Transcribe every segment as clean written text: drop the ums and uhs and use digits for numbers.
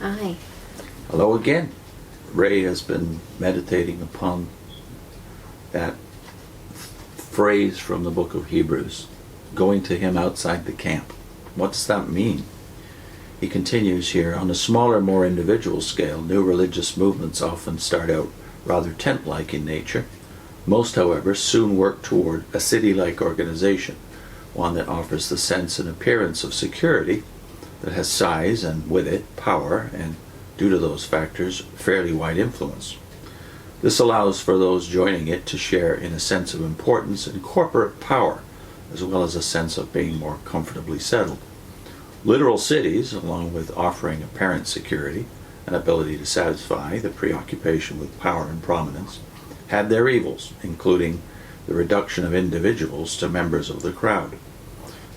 Hi. Hello again. Ray has been meditating upon that phrase from the book of Hebrews, going to him outside the camp. What does that mean? He continues here, on a smaller, more individual scale, new religious movements often start out rather tent-like in nature. Most, however, soon work toward a city-like organization, one that offers the sense and appearance of security, that has size and with it power, and due to those factors, fairly wide influence. This allows for those joining it to share in a sense of importance and corporate power, as well as a sense of being more comfortably settled. Literal cities, along with offering apparent security and ability to satisfy the preoccupation with power and prominence, had their evils, including the reduction of individuals to members of the crowd.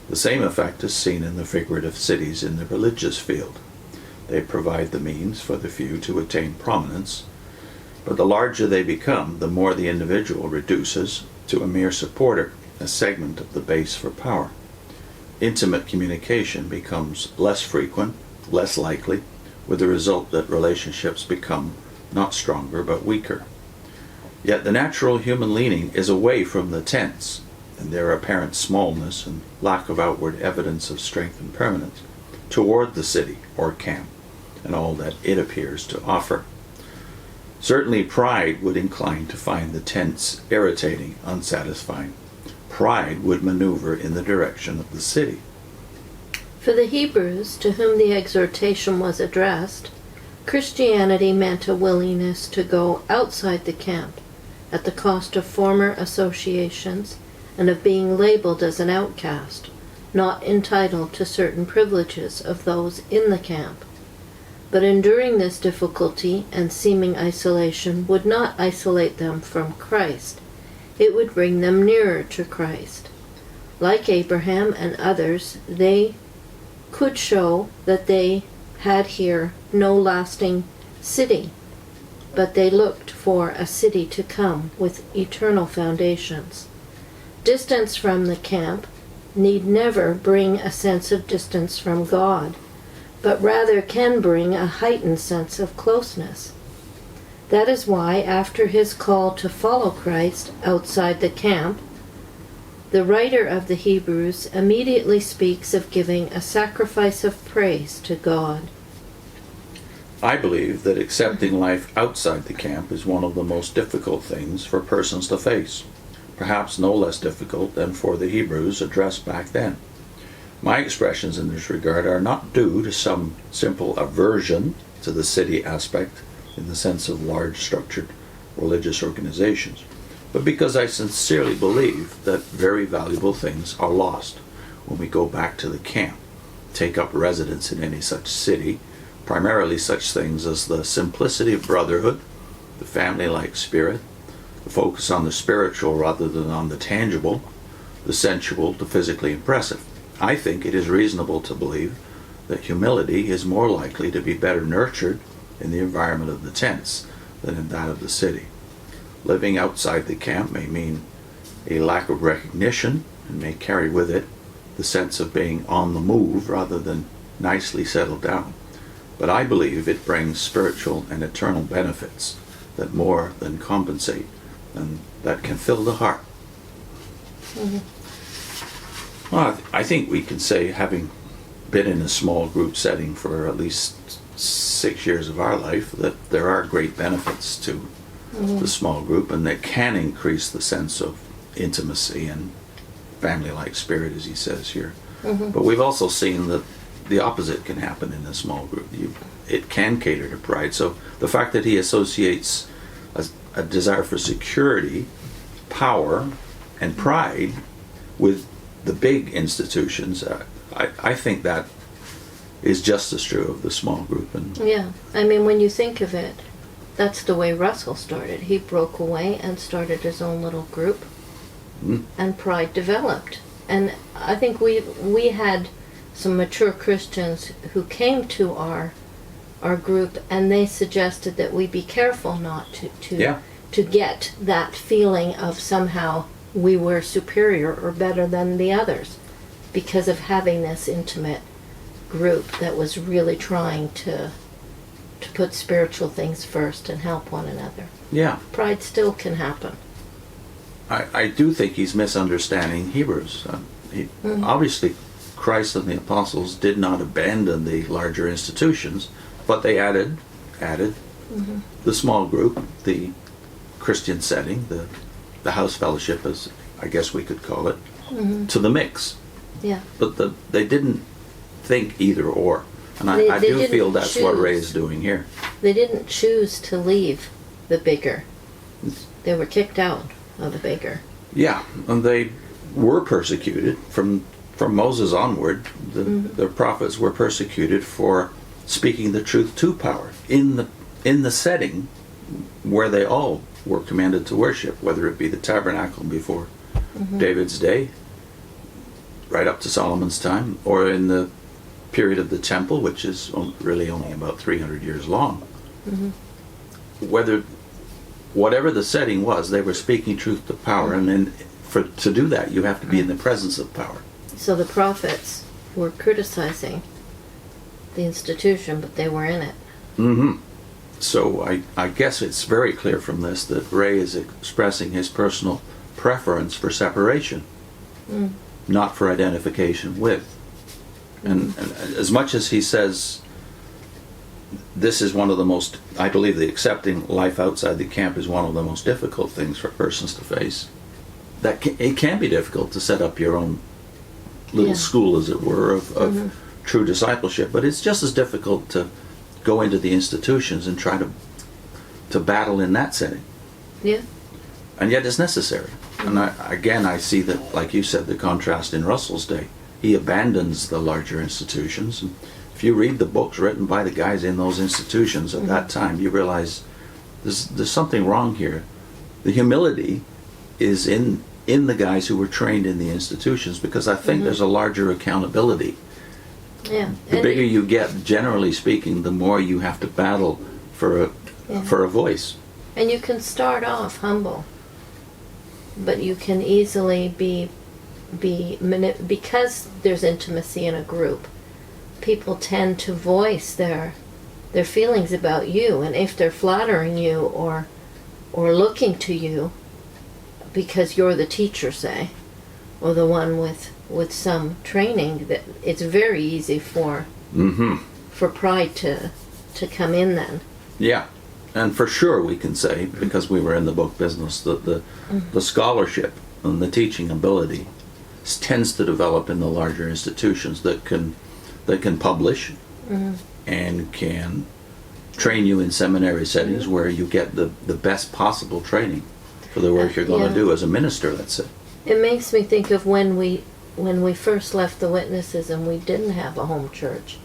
The same effect is seen in the figurative cities in the religious field. They provide the means for the few to attain prominence, but the larger they become, the more the individual reduces to a mere supporter, a segment of the base for power. Intimate communication becomes less frequent, less likely, with the result that relationships become not stronger but weaker. Yet the natural human leaning is away from the tents, and their apparent smallness and lack of outward evidence of strength and permanence, toward the city or camp, and all that it appears to offer. Certainly pride would incline to find the tents irritating, unsatisfying. Pride would maneuver in the direction of the city. For the Hebrews, to whom the exhortation was addressed, Christianity meant a willingness to go outside the camp at the cost of former associations and of being labeled as an outcast, not entitled to certain privileges of those in the camp. But enduring this difficulty and seeming isolation would not isolate them from Christ. It would bring them nearer to Christ. Like Abraham and others, they could show that they had here no lasting city, but they looked for a city to come with eternal foundations. Distance from the camp need never bring a sense of distance from God, but rather can bring a heightened sense of closeness. That is why, after his call to follow Christ outside the camp, the writer of the Hebrews immediately speaks of giving a sacrifice of praise to God. I believe that accepting life outside the camp is one of the most difficult things for persons to face, perhaps no less difficult than for the Hebrews addressed back then. My expressions in this regard are not due to some simple aversion to the city aspect in the sense of large structured religious organizations, but because I sincerely believe that very valuable things are lost when we go back to the camp, take up residence in any such city, primarily such things as the simplicity of brotherhood, the family-like spirit, the focus on the spiritual rather than on the tangible, the sensual to physically impressive. I think it is reasonable to believe that humility is more likely to be better nurtured in the environment of the tents than in that of the city. Living outside the camp may mean a lack of recognition and may carry with it the sense of being on the move rather than nicely settled down. But I believe it brings spiritual and eternal benefits that more than compensate and that can fill the heart. Mm-hmm. Well, I think we can say, having been in a small group setting for at least 6 years of our life, that there are great benefits to the small group, and that can increase the sense of intimacy and family-like spirit, as he says here. Mm-hmm. But we've also seen that the opposite can happen in a small group. It can cater to pride. So the fact that he associates a desire for security, power, and pride with the big institutions, I think that is just as true of the small group. And Yeah, I mean, when you think of it, that's the way Russell started. He broke away and started his own little group, and pride developed. And I think we had some mature Christians who came to our group, and they suggested that we be careful not to get that feeling of somehow we were superior or better than the others because of having this intimate group that was really trying to to put spiritual things first and help one another. Yeah. Pride still can happen. I do think he's misunderstanding Hebrews. Obviously, Christ and the apostles did not abandon the larger institutions, but they added the small group, the Christian setting, the house fellowship, as I guess we could call it, to the mix. Yeah. But they didn't think either or. And They I do didn't feel that's what choose. Ray is doing here. They didn't choose to leave the bigger. They were kicked out of the bigger. Yeah, and they were persecuted from Moses onward. The prophets were persecuted for speaking the truth to power in the setting where they all were commanded to worship, whether it be the tabernacle before David's day, right up to Solomon's time, or in the period of the temple, which is really only about 300 years long. Whatever the setting was, they were speaking truth to power, and then to do that, you have to be in the presence of power. So the prophets were criticizing the institution, but they were in it. So I guess it's very clear from this that Ray is expressing his personal preference for separation, not for identification with. And as much as he says this is one of the most, I believe the accepting life outside the camp is one of the most difficult things for persons to face. It can be difficult to set up your own little school, as it were, of true discipleship, but it's just as difficult to go into the institutions and try to battle in that setting. Yeah. And yet it's necessary. And I see that, like you said, the contrast in Russell's day. He abandons the larger institutions. And if you read the books written by the guys in those institutions at that time, you realize there's something wrong here. The humility is in the guys who were trained in the institutions, because I think there's a larger accountability. Yeah. The bigger you get, generally speaking, the more you have to battle for a voice. And you can start off humble, but you can easily be because there's intimacy in a group. People tend to voice their feelings about you, and if they're flattering you or looking to you because you're the teacher, say, or the one with some training, that it's very easy for pride to come in then. Yeah. And for sure we can say, because we were in the book business, that the scholarship and the teaching ability tends to develop in the larger institutions that can publish and can train you in seminary settings where you get the best possible training for the work you're going to do as a minister, let's say. It makes me think of when we first left the Witnesses and we didn't have a home church,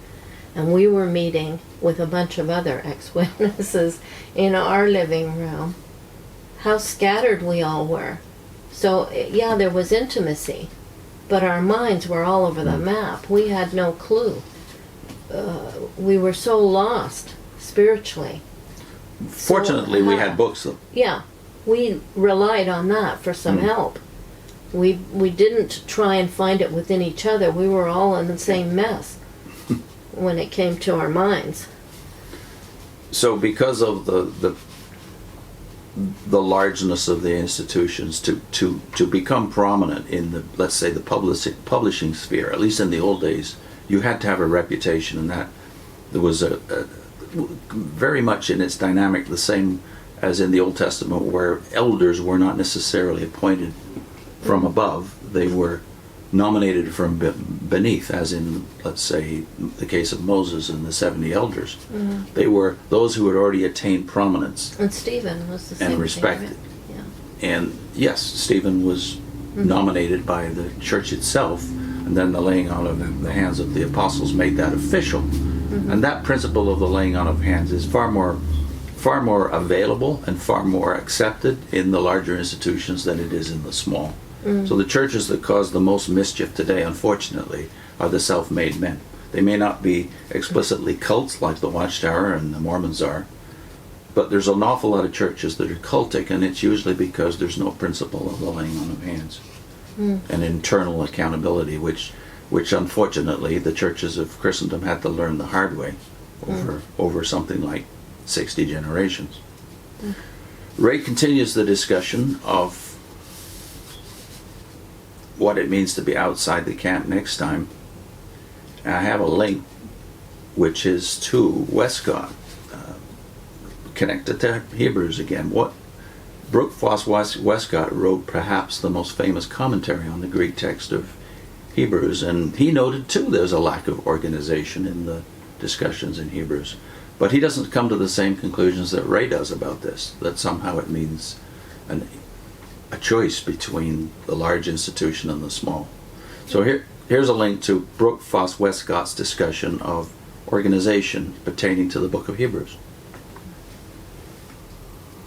and we were meeting with a bunch of other ex-witnesses in our living room. How scattered we all were. So yeah, there was intimacy, but our minds were all over the map. We had no clue. We were so lost spiritually. Fortunately, we had books, though. Yeah, we relied on that for some help. We didn't try and find it within each other. We were all in the same mess when it came to our minds. So because of the largeness of the institutions, to become prominent in the, let's say, the publishing sphere, at least in the old days, you had to have a reputation, and that there was a very much in its dynamic the same as in the Old Testament, where elders were not necessarily appointed from above. They were nominated from beneath, as in, let's say, the case of Moses and the 70 elders. They were those who had already attained prominence. And Stephen was the same and respected. thing, right? And yes, Stephen was nominated by the church itself, and then the laying on of the hands of the apostles made that official. And that principle of the laying on of hands is far more available and far more accepted in the larger institutions than it is in the small. So the churches that cause the most mischief today, unfortunately, are the self-made men. They may not be explicitly cults like the Watchtower and the Mormons are, but there's an awful lot of churches that are cultic, and it's usually because there's no principle of the laying on of hands and internal accountability, which unfortunately the churches of Christendom had to learn the hard way. over something like 60 generations. Ray continues the discussion of what it means to be outside the camp next time. And I have a link which is to Westcott, connected to Hebrews again. Brooke Foss Westcott wrote perhaps the most famous commentary on the Greek text of Hebrews, and he noted too there's a lack of organization in the discussions in Hebrews. But he doesn't come to the same conclusions that Ray does about this, that somehow it means a choice between the large institution and the small. So here's a link to Brooke Foss Westcott's discussion of organization pertaining to the book of Hebrews.